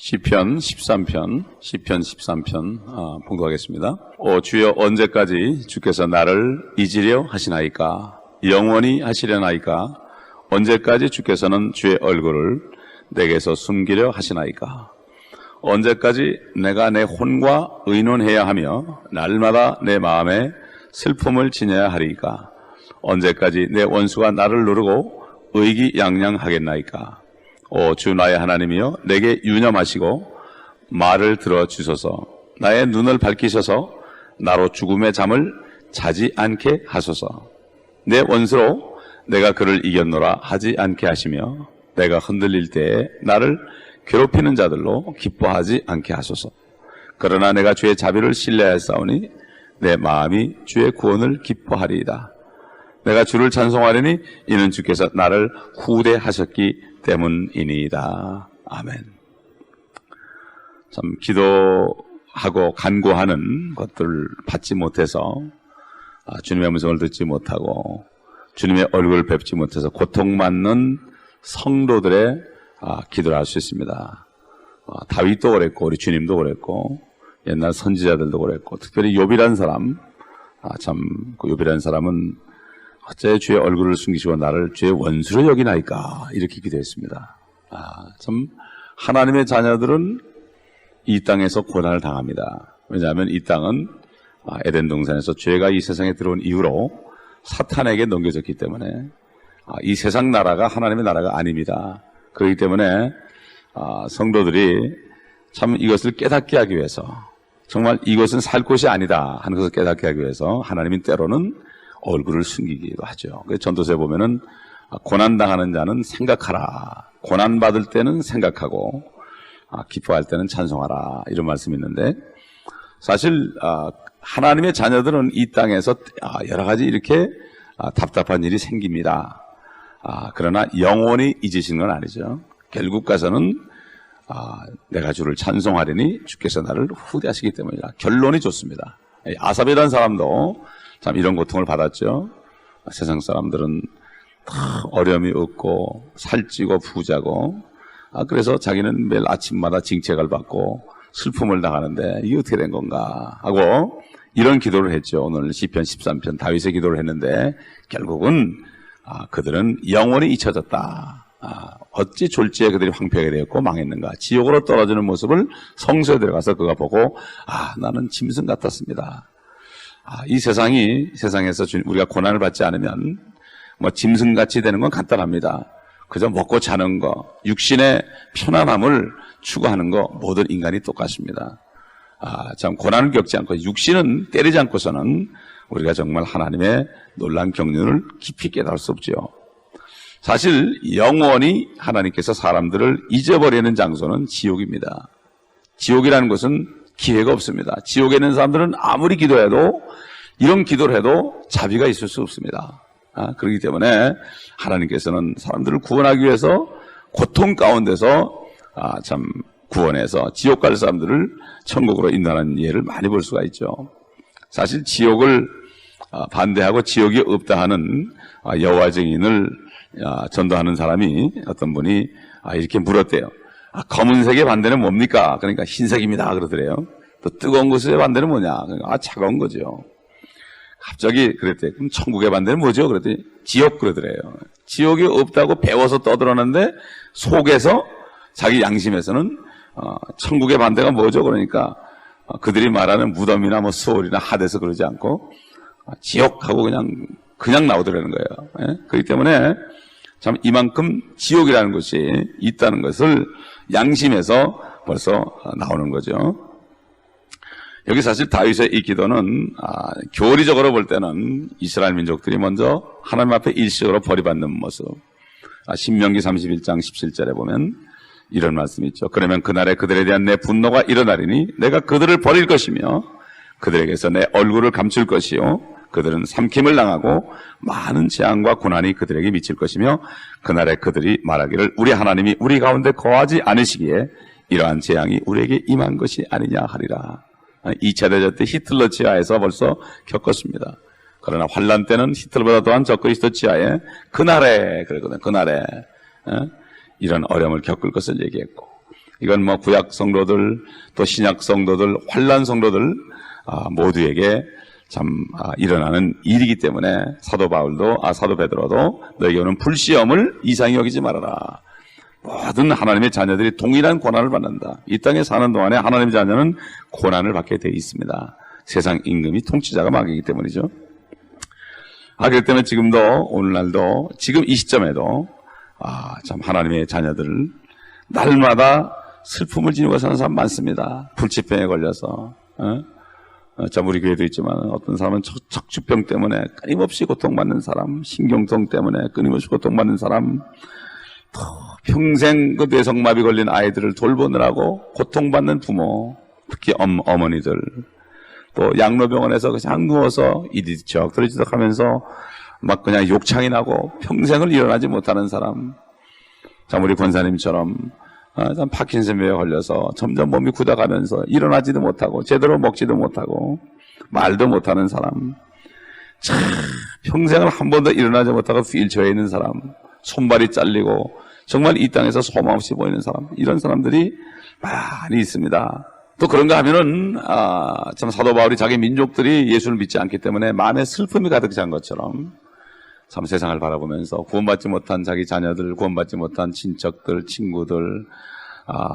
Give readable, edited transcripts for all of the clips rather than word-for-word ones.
시편 13편 봉독하겠습니다. 주여 언제까지 주께서 나를 잊으려 하시나이까? 영원히 하시려나이까? 언제까지 주께서는 주의 얼굴을 내게서 숨기려 하시나이까? 언제까지 내가 내 혼과 의논해야 하며 날마다 내 마음에 슬픔을 지녀야 하리까? 언제까지 내 원수가 나를 누르고 의기양양하겠나이까? 주 나의 하나님이여 내게 유념하시고 말을 들어주소서. 나의 눈을 밝히셔서 나로 죽음의 잠을 자지 않게 하소서. 내 원수로 내가 그를 이겼노라 하지 않게 하시며 내가 흔들릴 때에 나를 괴롭히는 자들로 기뻐하지 않게 하소서. 그러나 내가 주의 자비를 신뢰하였사오니 내 마음이 주의 구원을 기뻐하리이다. 내가 주를 찬송하려니 이는 주께서 나를 후대하셨기 때문이니이다. 아멘. 참 기도하고 간구하는 것들 받지 못해서 주님의 음성을 듣지 못하고 주님의 얼굴을 뵙지 못해서 고통받는 성도들의 기도를 할 수 있습니다. 다윗도 그랬고 우리 주님도 그랬고 옛날 선지자들도 그랬고 특별히 욥이라는 사람, 그 욥이라는 사람은 어째 주의 얼굴을 숨기시고 나를 주의 원수로 여기나이까 이렇게 기도했습니다. 참 하나님의 자녀들은 이 땅에서 고난을 당합니다. 왜냐하면 이 땅은 에덴 동산에서 죄가 이 세상에 들어온 이후로 사탄에게 넘겨졌기 때문에 이 세상 나라가 하나님의 나라가 아닙니다. 그렇기 때문에 성도들이 참 이것을 깨닫게 하기 위해서 정말 이것은 살 곳이 아니다 하는 것을 깨닫게 하기 위해서 하나님은 때로는 얼굴을 숨기기도 하죠. 그래서 전도서에 보면은 고난당하는 자는 생각하라. 고난받을 때는 생각하고 기뻐할 때는 찬송하라. 이런 말씀이 있는데 사실 하나님의 자녀들은 이 땅에서 여러 가지 이렇게 답답한 일이 생깁니다. 그러나 영원히 잊으시는 건 아니죠. 결국 가서는 내가 주를 찬송하리니 주께서 나를 후대하시기 때문이다. 결론이 좋습니다. 아삽이라는 사람도 참 이런 고통을 받았죠. 세상 사람들은 다 어려움이 없고 살찌고 부자고 그래서 자기는 매일 아침마다 징책을 받고 슬픔을 당하는데 이게 어떻게 된 건가 하고 이런 기도를 했죠. 오늘 시편 13편 다윗의 기도를 했는데 결국은 그들은 영원히 잊혀졌다. 어찌 졸지에 그들이 황폐하게 되었고 망했는가. 지옥으로 떨어지는 모습을 성소에 들어가서 그가 보고 나는 짐승 같았습니다. 이 세상에서 우리가 고난을 받지 않으면 뭐 짐승같이 되는 건 간단합니다. 그저 먹고 자는 거, 육신의 편안함을 추구하는 거 모든 인간이 똑같습니다. 참 고난을 겪지 않고 육신은 때리지 않고서는 우리가 정말 하나님의 놀라운 경륜을 깊이 깨달을 수 없죠. 사실 영원히 하나님께서 사람들을 잊어버리는 장소는 지옥입니다. 지옥이라는 것은 기회가 없습니다. 지옥에 있는 사람들은 아무리 기도해도 이런 기도를 해도 자비가 있을 수 없습니다. 그렇기 때문에 하나님께서는 사람들을 구원하기 위해서 고통 가운데서 참 구원해서 지옥 갈 사람들을 천국으로 인도하는 예를 많이 볼 수가 있죠. 사실 지옥을 반대하고 지옥이 없다 하는 여호와 증인을 전도하는 사람이 어떤 분이 이렇게 물었대요. 검은색의 반대는 뭡니까? 그러니까 흰색입니다 그러더래요. 또 뜨거운 것의 반대는 뭐냐? 그러니까 차가운 거죠. 갑자기 그랬대요. 그럼 천국의 반대는 뭐죠? 그랬더니 지옥 그러더래요. 지옥이 없다고 배워서 떠들었는데 속에서 자기 양심에서는 천국의 반대가 뭐죠? 그러니까 그들이 말하는 무덤이나 뭐 수월이나 하데스 그러지 않고 지옥하고 그냥 나오더라는 거예요. 예? 그렇기 때문에 참 이만큼 지옥이라는 것이 있다는 것을 양심에서 벌써 나오는 거죠. 여기 사실 다윗의 이 기도는 교리적으로 볼 때는 이스라엘 민족들이 먼저 하나님 앞에 일시적으로 버림받는 모습. 신명기 31장 17절에 보면 이런 말씀이 있죠. 그러면 그날에 그들에 대한 내 분노가 일어나리니 내가 그들을 버릴 것이며 그들에게서 내 얼굴을 감출 것이요 그들은 삼킴을 당하고 많은 재앙과 고난이 그들에게 미칠 것이며 그날에 그들이 말하기를 우리 하나님이 우리 가운데 거하지 않으시기에 이러한 재앙이 우리에게 임한 것이 아니냐 하리라. 2차 대전 때 히틀러 지하에서 벌써 겪었습니다. 그러나 환란 때는 히틀러보다 더한 저 그리스도 지하에 그날에 그러거든요. 그날에 이런 어려움을 겪을 것을 얘기했고 이건 뭐 구약 성도들 또 신약 성도들 환난 성도들 모두에게 참 일어나는 일이기 때문에 사도 베드로도 너에게 오는 불시험을 이상히 여기지 말아라. 모든 하나님의 자녀들이 동일한 고난을 받는다. 이 땅에 사는 동안에 하나님의 자녀는 고난을 받게 되어 있습니다. 세상 임금이 통치자가 마귀이기 때문이죠. 그렇기 때문에 지금도 오늘날도 지금 이 시점에도 참 하나님의 자녀들 날마다 슬픔을 지니고 사는 사람 많습니다. 불치병에 걸려서 참 우리 교회도 있지만 어떤 사람은 척추병 때문에 끊임없이 고통받는 사람, 신경통 때문에 끊임없이 고통받는 사람, 평생 그 뇌성마비 걸린 아이들을 돌보느라고 고통받는 부모, 특히 어머니들, 또 양로병원에서 그냥 누워서 이리저리 들이지덕하면서 막 그냥 욕창이 나고 평생을 일어나지 못하는 사람, 참 우리 권사님처럼 참 파킨슨병에 걸려서 점점 몸이 굳어가면서 일어나지도 못하고 제대로 먹지도 못하고 말도 못하는 사람, 참 평생을 한 번도 일어나지 못하고 휠체어에 있는 사람, 손발이 잘리고 정말 이 땅에서 소망 없이 보이는 사람, 이런 사람들이 많이 있습니다. 또 그런가 하면은 참 사도 바울이 자기 민족들이 예수를 믿지 않기 때문에 마음에 슬픔이 가득 찬 것처럼 참 세상을 바라보면서 구원받지 못한 자기 자녀들, 구원받지 못한 친척들, 친구들,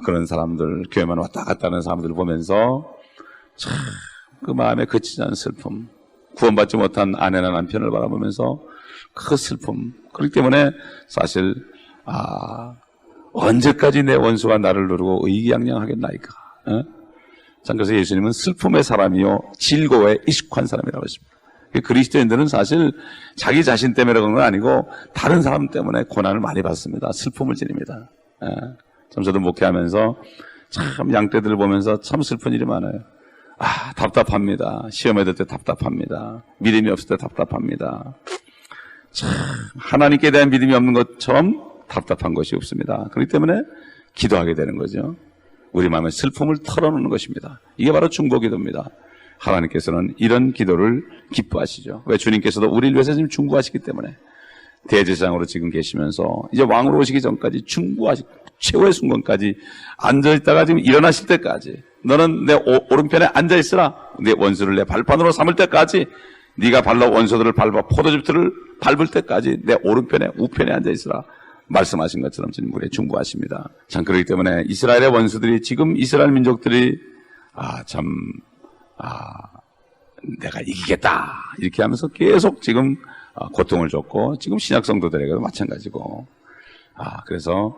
그런 사람들, 교회만 왔다 갔다 하는 사람들을 보면서 참 그 마음에 그치지 않은 슬픔, 구원받지 못한 아내나 남편을 바라보면서 그 슬픔. 그렇기 때문에 사실 언제까지 내 원수가 나를 누르고 의기양양하겠나이까. 참 그래서 예수님은 슬픔의 사람이요 즐거워에 익숙한 사람이라고 했습니다. 그리스도인들은 사실 자기 자신 때문에 그런 건 아니고 다른 사람 때문에 고난을 많이 받습니다. 슬픔을 지닙니다. 참 저도 목회하면서 참 양떼들을 보면서 참 슬픈 일이 많아요. 답답합니다. 시험에 들 때 답답합니다. 믿음이 없을 때 답답합니다. 참 하나님께 대한 믿음이 없는 것처럼 답답한 것이 없습니다. 그렇기 때문에 기도하게 되는 거죠. 우리 마음의 슬픔을 털어놓는 것입니다. 이게 바로 중보기도입니다. 하나님께서는 이런 기도를 기뻐하시죠. 왜? 주님께서도 우리를 위해서 지금 중보하시기 때문에 대제사장으로 지금 계시면서 이제 왕으로 오시기 전까지 중보하시고 최후의 순간까지 앉아있다가 지금 일어나실 때까지 너는 내 오른편에 앉아있으라. 내 원수를 내 발판으로 삼을 때까지, 네가 발로 원수들을 밟아 포도즙들을 밟을 때까지 내 오른편에 우편에 앉아있으라 말씀하신 것처럼 지금 우리에 중보하십니다. 참 그렇기 때문에 이스라엘의 원수들이 지금 이스라엘 민족들이 내가 이기겠다 이렇게 하면서 계속 지금 고통을 줬고 지금 신약 성도들에게도 마찬가지고 그래서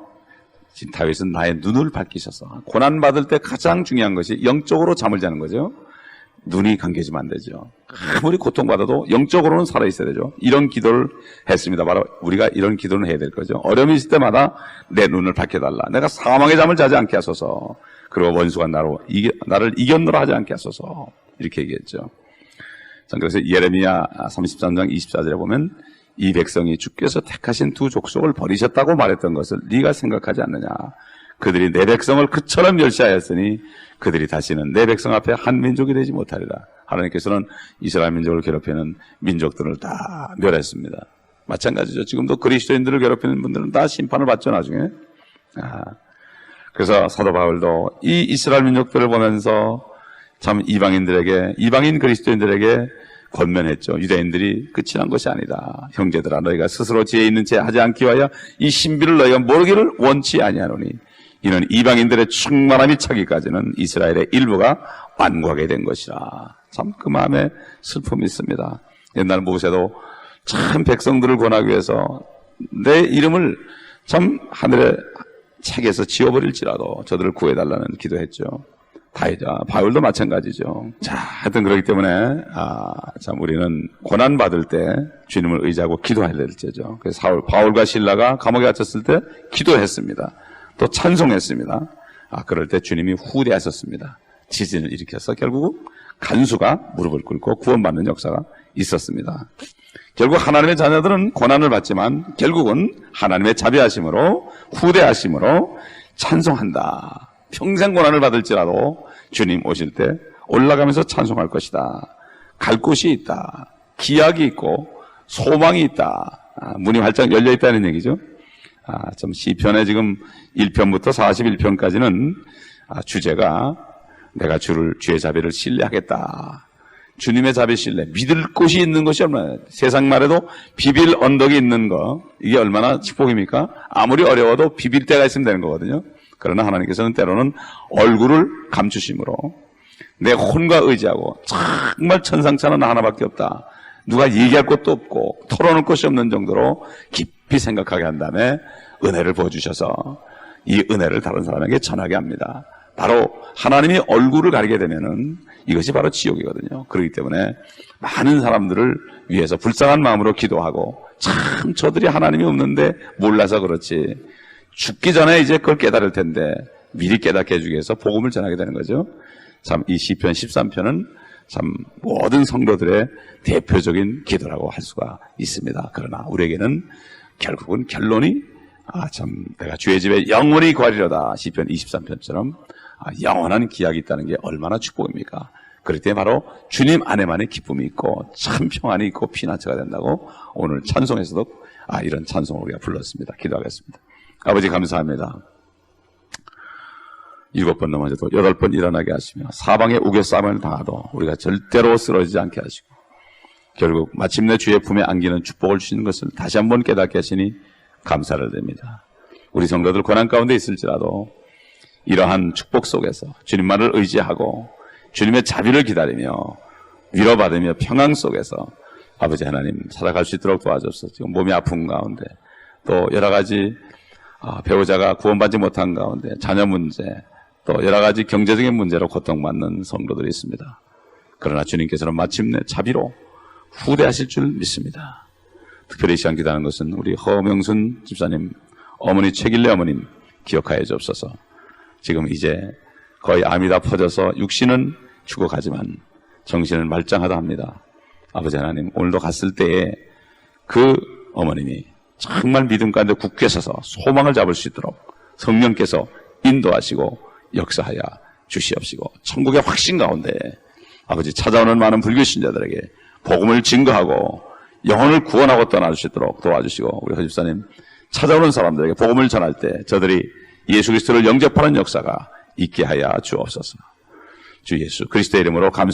지금 다윗은 나의 눈을 밝히셔서 고난받을 때 가장 중요한 것이 영적으로 잠을 자는 거죠. 눈이 감겨지면 안 되죠. 아무리 고통받아도 영적으로는 살아있어야 되죠. 이런 기도를 했습니다. 바로 우리가 이런 기도는 해야 될 거죠. 어려움이 있을 때마다 내 눈을 밝혀달라. 내가 사망의 잠을 자지 않게 하소서. 그리고 원수가 나를 이겼노라 하지 않게 하소서. 이렇게 얘기했죠. 그래서 예레미야 33장 24절에 보면 이 백성이 주께서 택하신 두 족속을 버리셨다고 말했던 것을 네가 생각하지 않느냐. 그들이 내 백성을 그처럼 멸시하였으니 그들이 다시는 내 백성 앞에 한 민족이 되지 못하리라. 하나님께서는 이스라엘 민족을 괴롭히는 민족들을 다 멸했습니다. 마찬가지죠. 지금도 그리스도인들을 괴롭히는 분들은 다 심판을 받죠, 나중에. 그래서 사도 바울도 이 이스라엘 민족들을 보면서 참 이방인 그리스도인들에게 권면했죠. 유대인들이 끝이 난 것이 아니다. 형제들아, 너희가 스스로 지혜 있는 채 하지 않기 위하여 이 신비를 너희가 모르기를 원치 아니하노니 이는 이방인들의 충만함이 차기까지는 이스라엘의 일부가 완고하게 된 것이라. 참 그 마음에 슬픔이 있습니다. 옛날 모세도 참 백성들을 권하기 위해서 내 이름을 참 하늘의 책에서 지워버릴지라도 저들을 구해달라는 기도했죠. 바울도 마찬가지죠. 자, 하여튼 그렇기 때문에 참 우리는 고난 받을 때 주님을 의지하고 기도해야 될 때죠. 그래서 바울과 실라가 감옥에 갇혔을 때 기도했습니다. 또 찬송했습니다. 그럴 때 주님이 후대하셨습니다. 지진을 일으켜서 결국 간수가 무릎을 꿇고 구원받는 역사가 있었습니다. 결국 하나님의 자녀들은 고난을 받지만 결국은 하나님의 자비하심으로 후대하심으로 찬송한다. 평생 고난을 받을지라도 주님 오실 때 올라가면서 찬송할 것이다. 갈 곳이 있다. 기약이 있고 소망이 있다. 문이 활짝 열려 있다는 얘기죠. 좀 시편의 지금 1편부터 41편까지는 주제가 내가 주의 자비를 신뢰하겠다. 주님의 자비 신뢰, 믿을 곳이 있는 것이 얼마나, 세상 말에도 비빌 언덕이 있는 거, 이게 얼마나 축복입니까? 아무리 어려워도 비빌 때가 있으면 되는 거거든요. 그러나 하나님께서는 때로는 얼굴을 감추심으로 내 혼과 의지하고 정말 천상천하 하나밖에 없다. 누가 얘기할 것도 없고 털어놓을 것이 없는 정도로 깊이 생각하게 한 다음에 은혜를 부어주셔서 이 은혜를 다른 사람에게 전하게 합니다. 바로 하나님이 얼굴을 가리게 되면은 이것이 바로 지옥이거든요. 그렇기 때문에 많은 사람들을 위해서 불쌍한 마음으로 기도하고, 참 저들이 하나님이 없는데 몰라서 그렇지 죽기 전에 이제 그걸 깨달을 텐데 미리 깨닫게 해주기 위해서 복음을 전하게 되는 거죠. 참 이 시편 13편은 참 모든 성도들의 대표적인 기도라고 할 수가 있습니다. 그러나 우리에게는 결국은 결론이 참 내가 주의 집에 영원히 거하리로다, 시편 23편처럼 영원한 기약이 있다는 게 얼마나 축복입니까? 그럴 때 바로 주님 안에만의 기쁨이 있고 참 평안이 있고 피난처가 된다고 오늘 찬송에서도 이런 찬송을 우리가 불렀습니다. 기도하겠습니다. 아버지 감사합니다. 7번 넘어져도 8번 일어나게 하시며 사방에 우겨싸움을 당하도 우리가 절대로 쓰러지지 않게 하시고 결국 마침내 주의 품에 안기는 축복을 주시는 것을 다시 한번 깨닫게 하시니 감사를 드립니다. 우리 성도들 고난 가운데 있을지라도 이러한 축복 속에서 주님만을 의지하고 주님의 자비를 기다리며 위로받으며 평안 속에서 아버지 하나님 살아갈 수 있도록 도와주옵소서. 지금 몸이 아픈 가운데 또 여러 가지 배우자가 구원받지 못한 가운데 자녀 문제 또 여러 가지 경제적인 문제로 고통받는 성도들이 있습니다. 그러나 주님께서는 마침내 자비로 후대하실 줄 믿습니다. 특별히 이 시간 기도하는 것은 우리 허명순 집사님 어머니 최길래 어머님 기억하여 주옵소서. 지금 이제 거의 암이 다 퍼져서 육신은 죽어가지만 정신은 말짱하다 합니다. 아버지 하나님 오늘도 갔을 때에 그 어머님이 정말 믿음 가운데 굳게 서서 소망을 잡을 수 있도록 성령께서 인도하시고 역사하여 주시옵시고 천국의 확신 가운데 아버지 찾아오는 많은 불교 신자들에게 복음을 증거하고 영혼을 구원하고 떠날 수 있도록 도와주시고 우리 허 집사님 찾아오는 사람들에게 복음을 전할 때 저들이 예수 그리스도를 영접하는 역사가 있게 하여 주옵소서. 주 예수 그리스도의 이름으로 감사합니다.